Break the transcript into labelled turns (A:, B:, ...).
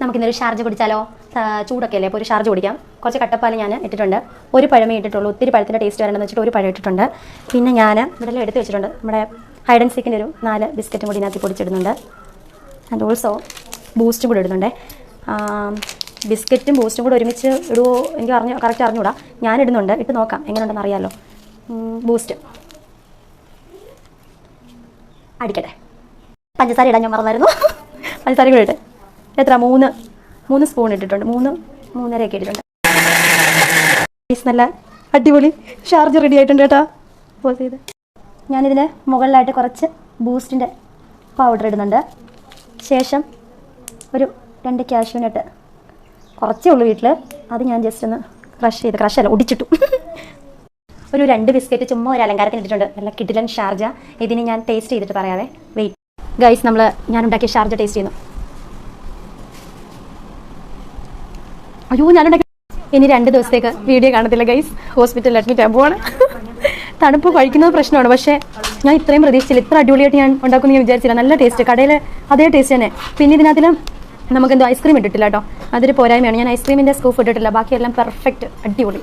A: നമുക്കിന്നൊരു ഷാർജ കുടിച്ചാലോ? ചൂടൊക്കെ അല്ലേ, അപ്പോൾ ഒരു ഷാർജ കുടിക്കാം. കുറച്ച് കട്ടപ്പാൽ ഞാൻ ഇട്ടിട്ടുണ്ട്. ഒരു പഴമേ ഇട്ടിട്ടുള്ളൂ, ഒത്തിരി പഴത്തിൻ്റെ ടേസ്റ്റ് വരണമെന്ന് വെച്ചിട്ട് ഒരു പഴം ഇട്ടിട്ടുണ്ട്. പിന്നെ ഞാൻ ഇവിടെ എടുത്ത് വെച്ചിട്ടുണ്ട് നമ്മുടെ ഹൈഡ് ആൻഡ് സീക്കിൻ്റെ ഒരു 4 ബിസ്ക്കറ്റും കൂടി ഇതിനകത്ത് പൊടിച്ചിടുന്നുണ്ട്. ആൻഡ് ഓൾസോ ബൂസ്റ്റും കൂടി ഇടുന്നുണ്ട്. ബിസ്ക്കറ്റും ബൂസ്റ്റും കൂടെ ഒരുമിച്ച് ഇടുവോ എനിക്ക് കറക്റ്റ് അറിഞ്ഞൂടാ. ഞാൻ ഇടുന്നുണ്ട്, ഇട്ട് നോക്കാം എങ്ങനെയുണ്ടെന്ന് അറിയാമല്ലോ. ബൂസ്റ്റ് അടിക്കട്ടെ. പഞ്ചസാര ഇടാൻ ഞാൻ മറന്നായിരുന്നു. പഞ്ചസാര കൂടെ ഇട്ട് എത്ര 3 സ്പൂൺ ഇട്ടിട്ടുണ്ട്. 3.5 ഇട്ടിട്ടുണ്ട്. നല്ല അടിപൊളി ഷാർജ റെഡി ആയിട്ടുണ്ട് കേട്ടോ. പോസ് ചെയ്ത് ഞാനിതിന് മുകളിലായിട്ട് കുറച്ച് ബൂസ്റ്റിൻ്റെ പൗഡർ ഇടുന്നുണ്ട്. ശേഷം ഒരു 2 കാഷ്യൂനട്ട് കുറച്ചേ ഉള്ളൂ വീട്ടിൽ, അത് ഞാൻ ജസ്റ്റ് ഒന്ന് ക്രഷല്ല ഒടിച്ചിട്ടു. ഒരു 2 ബിസ്ക്കറ്റ് ചുമ്മാ ഒരു അലങ്കാരത്തിന് ഇട്ടിട്ടുണ്ട്. നല്ല കിടിലൻ ഷാർജ. ഇതിന് ഞാൻ ടേസ്റ്റ് ചെയ്തിട്ട് പറയാവേ. വെയിറ്റ് ഗൈസ്, ഞാൻ ഉണ്ടാക്കിയ ഷാർജ ടേസ്റ്റ് ചെയ്യുന്നു. അയ്യോ, ഞാനുണ്ടാക്കി ഇനി 2 ദിവസത്തേക്ക് വീഡിയോ കാണത്തില്ല ഗൈസ്. ഹോസ്പിറ്റലിൽ അഡ്മിറ്റ് ആകാൻ പോവാണ്. തണുപ്പ് കഴിക്കുന്നത് പ്രശ്നമാണ്, പക്ഷേ ഞാൻ ഇത്രയും പ്രതീക്ഷിച്ചില്ല. ഇത്ര അടിപൊളിയായിട്ട് ഞാൻ ഉണ്ടാക്കുമെന്ന് ഞാൻ വിചാരിച്ചില്ല. നല്ല ടേസ്റ്റ്, കടയിലെ അതേ ടേസ്റ്റ് തന്നെ. പിന്നെ ഇതിനകത്തിൽ നമുക്കെന്തോ ഐസ്ക്രീം ഇട്ടിട്ടില്ല കേട്ടോ, അതൊരു പോരായ്മയാണ്. ഞാൻ ഐസ്ക്രീമിൻ്റെ സ്കൂപ്പ് ഇട്ടിട്ടില്ല, ബാക്കിയെല്ലാം പെർഫെക്റ്റ് അടിപൊളി.